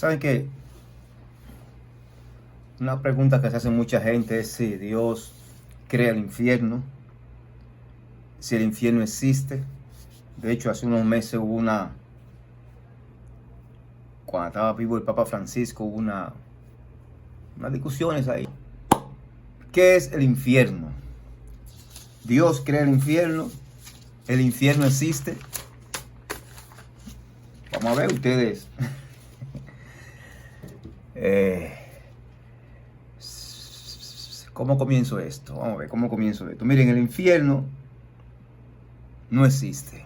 ¿Saben qué? Una pregunta que se hace mucha gente es si Dios crea el infierno, si el infierno existe. De hecho, hace unos meses hubo cuando estaba vivo el Papa Francisco, hubo unas discusiones ahí. ¿Qué es el infierno? ¿Dios crea el infierno? ¿El infierno existe? Vamos a ver ustedes. ¿Cómo comienzo esto? Vamos a ver cómo comienzo esto. Miren, el infierno no existe,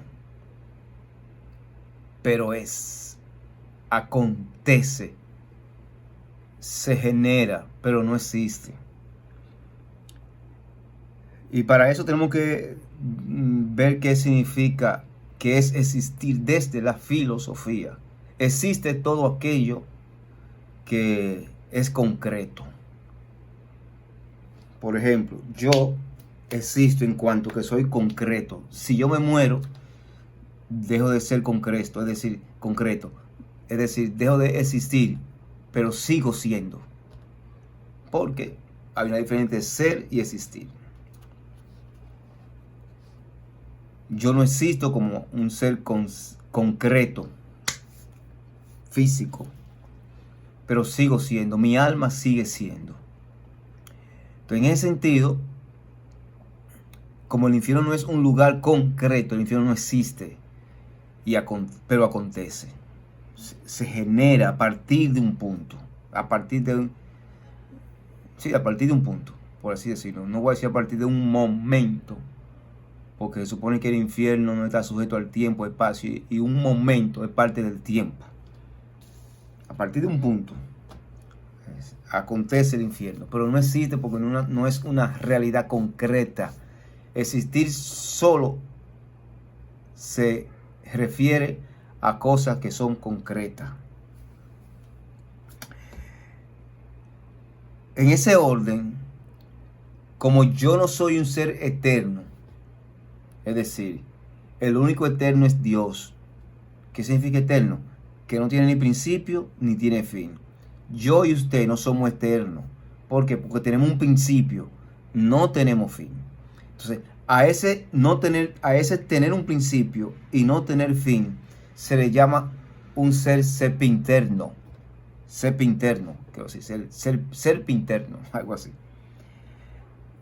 pero acontece, se genera, pero no existe. Y para eso tenemos que ver qué significa, qué es existir desde la filosofía. Existe todo aquello que es concreto. Por ejemplo, yo existo en cuanto que soy concreto. Si yo me muero, dejo de ser concreto, es decir, dejo de existir, pero sigo siendo. Porque hay una diferencia entre ser y existir. Yo no existo como un ser concreto, físico, pero sigo siendo, mi alma sigue siendo. Entonces, en ese sentido, como el infierno no es un lugar concreto, el infierno no existe, pero acontece. Se genera a partir de un punto, a partir de un punto, por así decirlo. No voy a decir a partir de un momento, porque se supone que el infierno no está sujeto al tiempo, espacio, y un momento es parte del tiempo. A partir de un punto acontece el infierno, pero no existe porque no es una realidad concreta. Existir solo se refiere a cosas que son concretas. En ese orden, como yo no soy un ser eterno, es decir, el único eterno es Dios. ¿Qué significa eterno? Que no tiene ni principio ni tiene fin. Yo y usted no somos eternos. ¿Por qué? Porque tenemos un principio, no tenemos fin. Entonces, a ese tener un principio y no tener fin, se le llama un ser sempiterno. Sempiterno, quiero decir, sempiterno, algo así.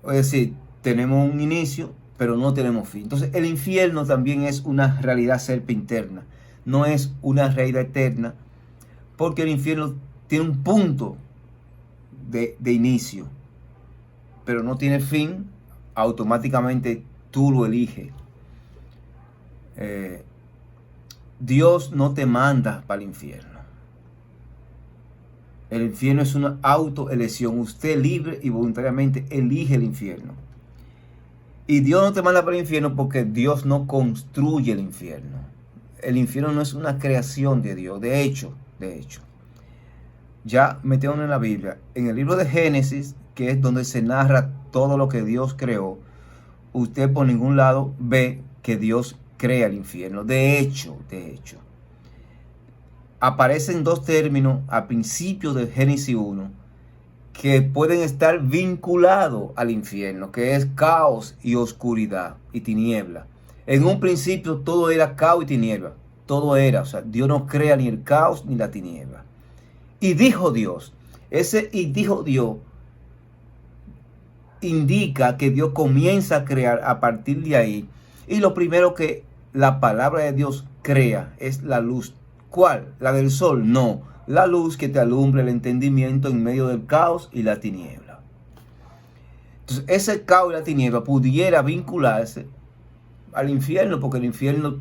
Es decir, tenemos un inicio, pero no tenemos fin. Entonces, el infierno también es una realidad sempiterna. No es una realidad eterna, porque el infierno tiene un punto de inicio, pero no tiene fin. Automáticamente tú lo eliges. Dios no te manda para el infierno. El infierno es una autoelección. Usted libre y voluntariamente elige el infierno. Y Dios no te manda para el infierno porque Dios no construye el infierno. El infierno no es una creación de Dios. De hecho, ya metieron en la Biblia, en el libro de Génesis, que es donde se narra todo lo que Dios creó, usted por ningún lado ve que Dios crea el infierno. De hecho, aparecen dos términos a principio de Génesis 1 que pueden estar vinculados al infierno, que es caos y oscuridad y tiniebla. En un principio todo era caos y tiniebla. Todo era, o sea, Dios no crea ni el caos ni la tiniebla. Y dijo Dios. Ese y dijo Dios indica que Dios comienza a crear a partir de ahí. Y lo primero que la palabra de Dios crea es la luz. ¿Cuál? ¿La del sol? No. La luz que te alumbra el entendimiento en medio del caos y la tiniebla. Entonces, ese caos y la tiniebla pudiera vincularse al infierno, porque el infierno,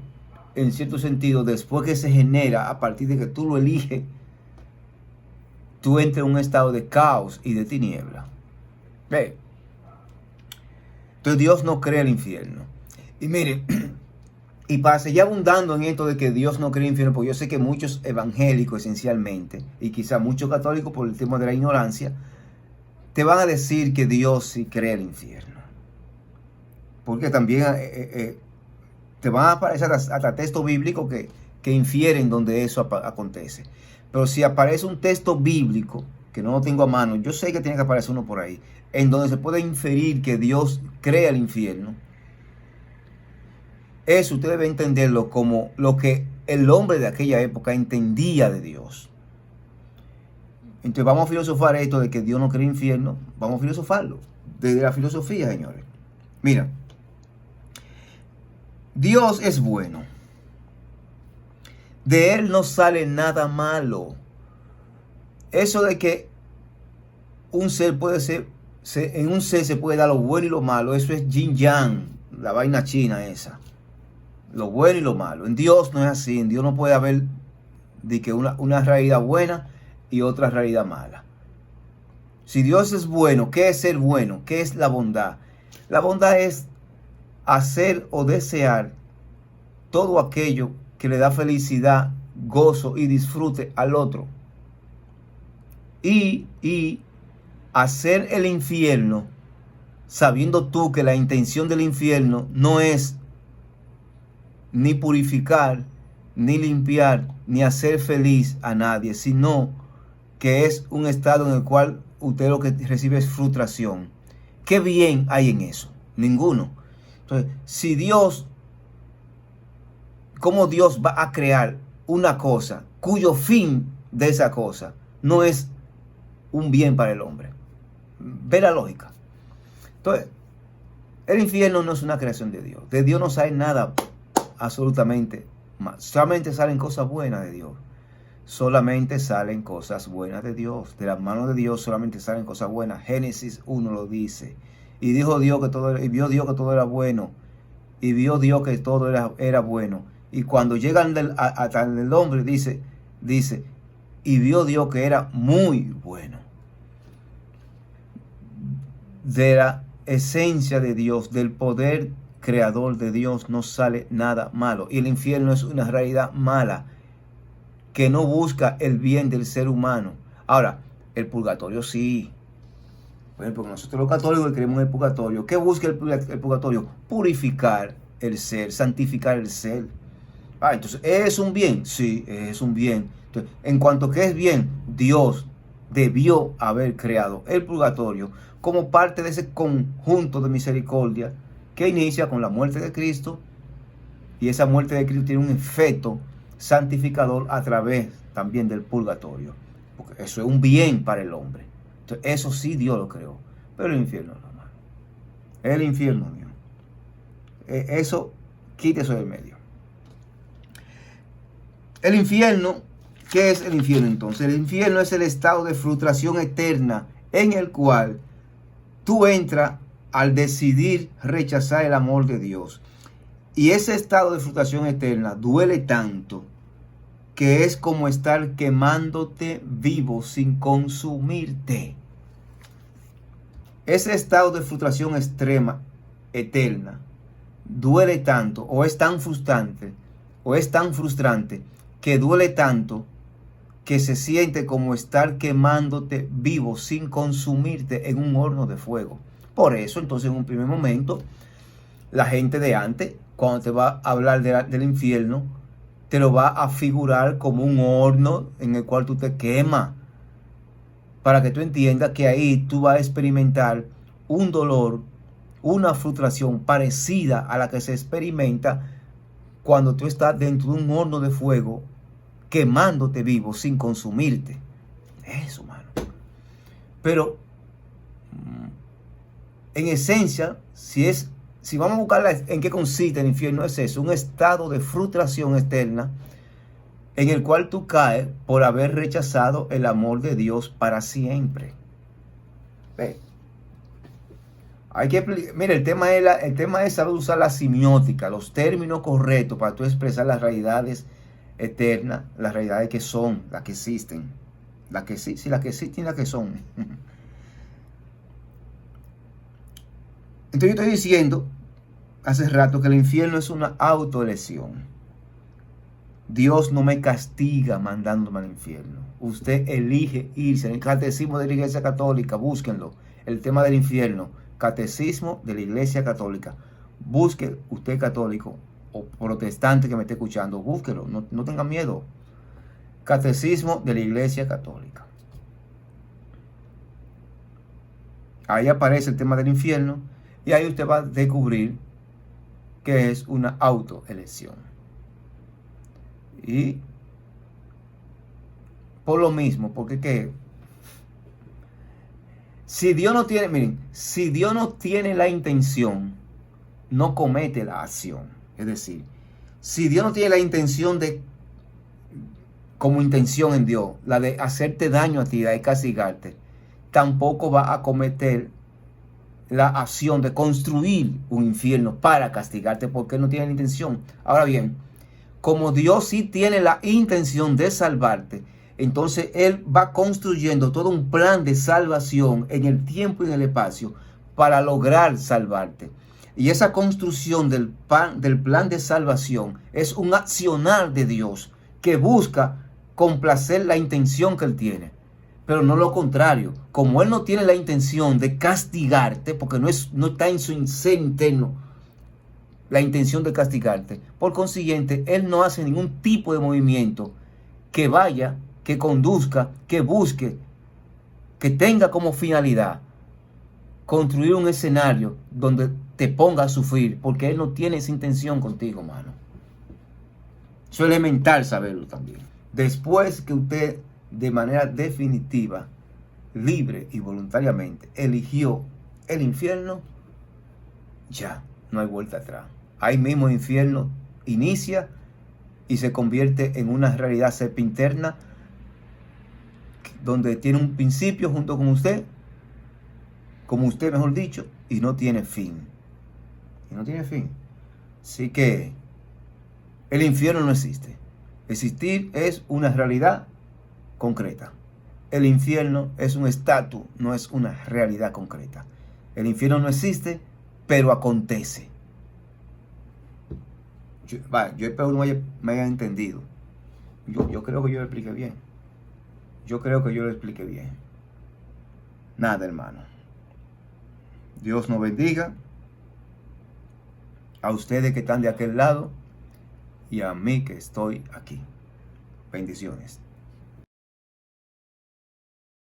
en cierto sentido, después que se genera, a partir de que tú lo eliges, tú entras en un estado de caos y de tiniebla. ¿Ve? Entonces Dios no crea el infierno. Y mire, y para seguir abundando en esto de que Dios no crea el infierno, porque yo sé que muchos evangélicos esencialmente, y quizá muchos católicos por el tema de la ignorancia, te van a decir que Dios sí crea el infierno. Porque también te van a aparecer hasta textos bíblicos que que infieren donde eso acontece. Pero si aparece un texto bíblico, que no lo tengo a mano, yo sé que tiene que aparecer uno por ahí, en donde se puede inferir que Dios crea el infierno, eso usted debe entenderlo como lo que el hombre de aquella época entendía de Dios. Entonces vamos a filosofar esto de que Dios no crea infierno, vamos a filosofarlo desde la filosofía, señores. Mira, Dios es bueno. De Él no sale nada malo. Eso de que un ser puede ser, en un ser se puede dar lo bueno y lo malo, eso es yin yang, la vaina china esa. Lo bueno y lo malo. En Dios no es así. En Dios no puede haber de que una realidad buena y otra realidad mala. Si Dios es bueno, ¿qué es ser bueno? ¿Qué es la bondad? La bondad es hacer o desear todo aquello que le da felicidad, gozo y disfrute al otro. Y hacer el infierno, sabiendo tú que la intención del infierno no es ni purificar, ni limpiar, ni hacer feliz a nadie, sino que es un estado en el cual usted lo que recibe es frustración. ¿Qué bien hay en eso? Ninguno. Entonces, si Dios, ¿cómo Dios va a crear una cosa cuyo fin de esa cosa no es un bien para el hombre? Ve la lógica. Entonces, el infierno no es una creación de Dios. De Dios no sale nada absolutamente mal. Solamente salen cosas buenas de Dios. Solamente salen cosas buenas de Dios. De las manos de Dios solamente salen cosas buenas. Génesis 1 lo dice. Y dijo Dios que todo, y vio Dios que todo era bueno. Y vio Dios que todo era bueno. Y cuando llegan hasta el hombre, dice, y vio Dios que era muy bueno. De la esencia de Dios, del poder creador de Dios, no sale nada malo. Y el infierno es una realidad mala que no busca el bien del ser humano. Ahora, el purgatorio sí. Por ejemplo, nosotros los católicos creemos en el purgatorio. ¿Qué busca el purgatorio? Purificar el ser, santificar el ser. Entonces, ¿es un bien? Sí, es un bien. Entonces, en cuanto que es bien, Dios debió haber creado el purgatorio como parte de ese conjunto de misericordia que inicia con la muerte de Cristo, y esa muerte de Cristo tiene un efecto santificador a través también del purgatorio, porque eso es un bien para el hombre. Entonces, eso sí Dios lo creó, pero el infierno no, hermano. El infierno, Dios. Eso, quite eso del medio. El infierno, ¿qué es el infierno entonces? El infierno es el estado de frustración eterna en el cual tú entras al decidir rechazar el amor de Dios. Y ese estado de frustración eterna duele tanto que es como estar quemándote vivo sin consumirte. Ese estado de frustración extrema, eterna, duele tanto, o es tan frustrante, que duele tanto que se siente como estar quemándote vivo sin consumirte en un horno de fuego. Por eso, entonces, en un primer momento, la gente de antes, cuando te va a hablar del infierno, te lo va a figurar como un horno en el cual tú te quemas, para que tú entiendas que ahí tú vas a experimentar un dolor, una frustración parecida a la que se experimenta cuando tú estás dentro de un horno de fuego quemándote vivo sin consumirte. Eso, mano. Pero en esencia, si vamos a buscar en qué consiste el infierno, es eso, un estado de frustración externa en el cual tú caes por haber rechazado el amor de Dios para siempre. Ve. Mira, el tema es saber usar la semiótica, los términos correctos para tú expresar las realidades eternas, las realidades que son, las que existen. Las que sí, las que existen y las que son. Entonces yo estoy diciendo hace rato que el infierno es una autoelección. Dios no me castiga mandándome al infierno. Usted elige irse. En el catecismo de la Iglesia Católica, búsquenlo. El tema del infierno. Catecismo de la Iglesia Católica. Busque usted católico o protestante que me esté escuchando, búsquelo, no tengan miedo. Catecismo de la Iglesia Católica. Ahí aparece el tema del infierno y ahí usted va a descubrir que es una autoelección. Y por lo mismo, porque ¿qué? Si Dios no tiene, miren, si Dios no tiene la intención, no comete la acción. Es decir, si Dios no tiene la intención de, como intención en Dios, la de hacerte daño a ti, la de castigarte, tampoco va a cometer la acción de construir un infierno para castigarte, porque Él no tiene la intención. Ahora bien, como Dios sí tiene la intención de salvarte, entonces Él va construyendo todo un plan de salvación en el tiempo y en el espacio para lograr salvarte. Y esa construcción del plan de salvación es un accionar de Dios que busca complacer la intención que Él tiene. Pero no lo contrario. Como Él no tiene la intención de castigarte, porque no está en su ser interno la intención de castigarte, por consiguiente, Él no hace ningún tipo de movimiento que vaya, que conduzca, que busque, que tenga como finalidad construir un escenario donde te ponga a sufrir, porque Él no tiene esa intención contigo, mano. Eso es elemental saberlo también. Después que usted de manera definitiva, libre y voluntariamente eligió el infierno, ya no hay vuelta atrás. Ahí mismo el infierno inicia y se convierte en una realidad sempiterna donde tiene un principio junto con usted, como usted mejor dicho, y no tiene fin. Y no tiene fin. Así que el infierno no existe. Existir es una realidad concreta. El infierno es un estatus, no es una realidad concreta. El infierno no existe, pero acontece. Yo espero que me hayan entendido. Yo creo que yo lo expliqué bien. Nada, hermano. Dios nos bendiga. A ustedes que están de aquel lado y a mí que estoy aquí. Bendiciones.